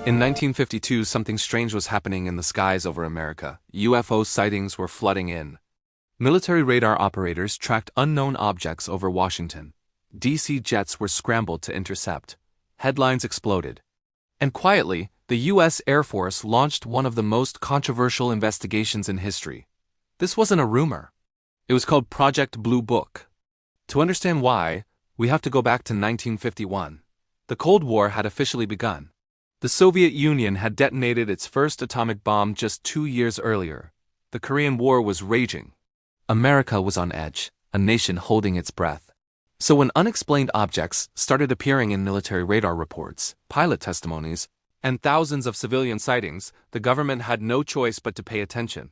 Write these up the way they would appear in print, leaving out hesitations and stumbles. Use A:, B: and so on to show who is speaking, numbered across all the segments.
A: In 1952, something strange was happening in the skies over America. UFO sightings were flooding in. Military radar operators tracked unknown objects over Washington. DC jets were scrambled to intercept. Headlines exploded. And quietly, the U.S. Air Force launched one of the most controversial investigations in history. This wasn't a rumor. It was called Project Blue Book. To understand why, we have to go back to 1951. The Cold War had officially begun. The Soviet Union had detonated its first atomic bomb just 2 years earlier. The Korean War was raging. America was on edge, a nation holding its breath. So when unexplained objects started appearing in military radar reports, pilot testimonies, and thousands of civilian sightings, the government had no choice but to pay attention.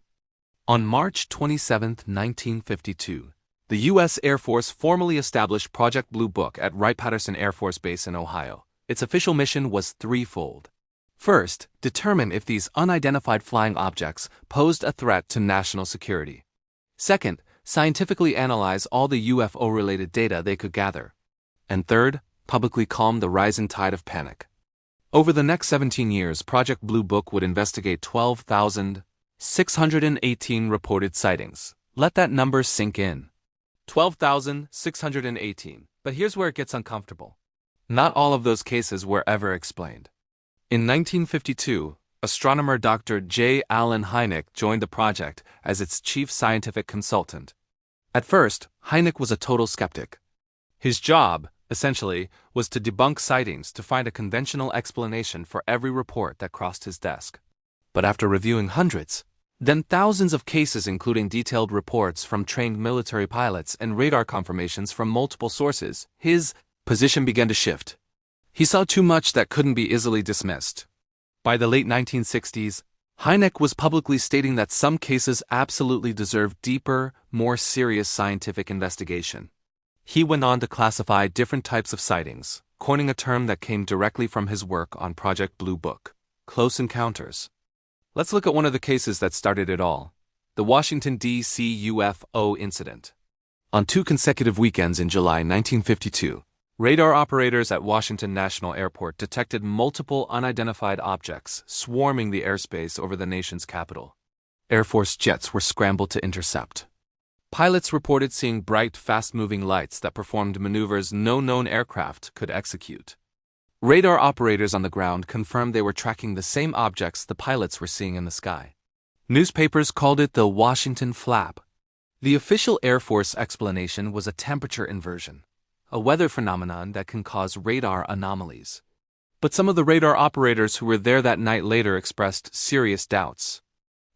A: On March 27, 1952, the U.S. Air Force formally established Project Blue Book at Wright-Patterson Air Force Base in Ohio. Its official mission was threefold. First, determine if these unidentified flying objects posed a threat to national security. Second, scientifically analyze all the UFO-related data they could gather. And third, publicly calm the rising tide of panic. Over the next 17 years, Project Blue Book would investigate 12,618 reported sightings. Let that number sink in. 12,618. But here's where it gets uncomfortable. Not all of those cases were ever explained. In 1952, astronomer Dr. J. Allen Hynek joined the project as its chief scientific consultant. At first, Hynek was a total skeptic. His job, essentially, was to debunk sightings to find a conventional explanation for every report that crossed his desk. But after reviewing hundreds, then thousands of cases including detailed reports from trained military pilots and radar confirmations from multiple sources, his position began to shift. He saw too much that couldn't be easily dismissed. By the late 1960s, Hynek was publicly stating that some cases absolutely deserved deeper, more serious scientific investigation. He went on to classify different types of sightings, coining a term that came directly from his work on Project Blue Book: close encounters. Let's look at one of the cases that started it all: the Washington, D.C. UFO incident. On 2 consecutive weekends in July 1952, radar operators at Washington National Airport detected multiple unidentified objects swarming the airspace over the nation's capital. Air Force jets were scrambled to intercept. Pilots reported seeing bright, fast-moving lights that performed maneuvers no known aircraft could execute. Radar operators on the ground confirmed they were tracking the same objects the pilots were seeing in the sky. Newspapers called it the Washington Flap. The official Air Force explanation was a temperature inversion, a weather phenomenon that can cause radar anomalies. But some of the radar operators who were there that night later expressed serious doubts.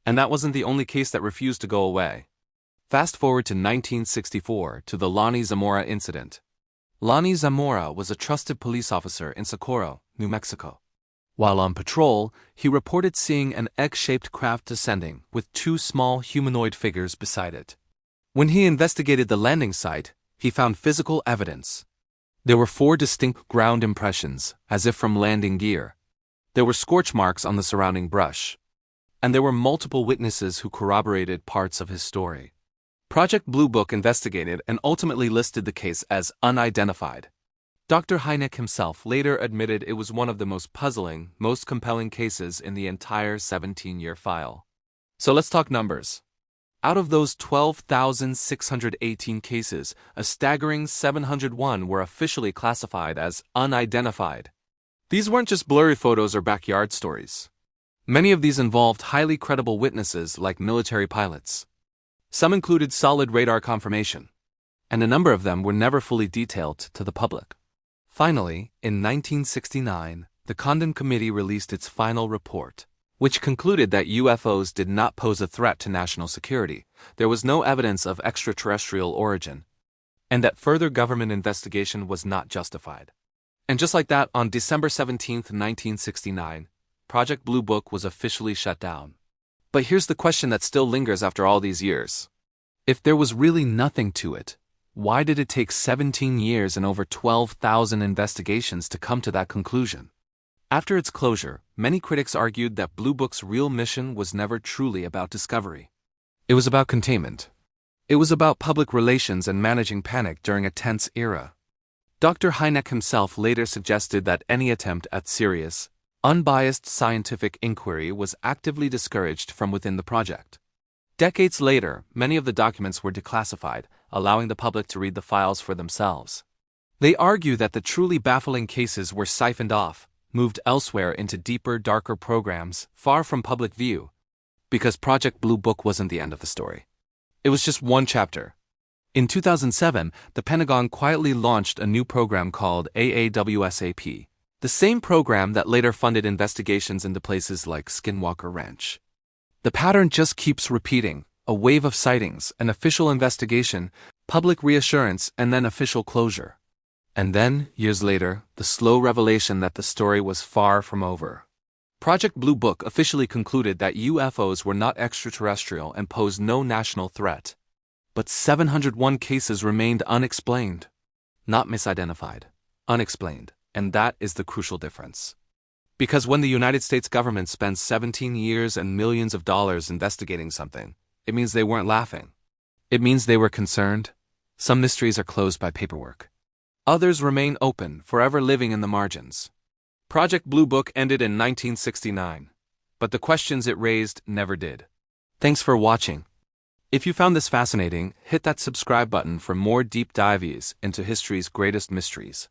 A: And that wasn't the only case that refused to go away. Fast forward to 1964 to the Lonnie Zamora incident. Lonnie Zamora was a trusted police officer in Socorro, New Mexico. While on patrol, he reported seeing an egg-shaped craft descending with 2 small humanoid figures beside it. When he investigated the landing site, he found physical evidence. There were 4 distinct ground impressions, as if from landing gear. There were scorch marks on the surrounding brush. And there were multiple witnesses who corroborated parts of his story. Project Blue Book investigated and ultimately listed the case as unidentified. Dr. Hynek himself later admitted it was one of the most puzzling, most compelling cases in the entire 17-year file. So let's talk numbers. Out of those 12,618 cases, a staggering 701 were officially classified as unidentified. These weren't just blurry photos or backyard stories. Many of these involved highly credible witnesses like military pilots. Some included solid radar confirmation, and a number of them were never fully detailed to the public. Finally, in 1969, the Condon Committee released its final report, which concluded that UFOs did not pose a threat to national security, there was no evidence of extraterrestrial origin, and that further government investigation was not justified. And just like that, on December 17, 1969, Project Blue Book was officially shut down. But here's the question that still lingers after all these years. If there was really nothing to it, why did it take 17 years and over 12,000 investigations to come to that conclusion? After its closure, many critics argued that Blue Book's real mission was never truly about discovery. It was about containment. It was about public relations and managing panic during a tense era. Dr. Hynek himself later suggested that any attempt at serious, Unbiased scientific inquiry was actively discouraged from within the project. Decades later, many of the documents were declassified, allowing the public to read the files for themselves. They argue that the truly baffling cases were siphoned off, moved elsewhere into deeper, darker programs, far from public view, because Project Blue Book wasn't the end of the story. It was just one chapter. In 2007, the Pentagon quietly launched a new program called AAWSAP, the same program that later funded investigations into places like Skinwalker Ranch. The pattern just keeps repeating: a wave of sightings, an official investigation, public reassurance, and then official closure. And then, years later, the slow revelation that the story was far from over. Project Blue Book officially concluded that UFOs were not extraterrestrial and posed no national threat. But 701 cases remained unexplained. Not misidentified. Unexplained. And that is the crucial difference. Because when the United States government spends 17 years and millions of dollars investigating something, it means they weren't laughing. It means they were concerned. Some mysteries are closed by paperwork. Others remain open, forever living in the margins. Project Blue Book ended in 1969, but the questions it raised never did. Thanks for watching. If you found this fascinating, hit that subscribe button for more deep dives into history's greatest mysteries.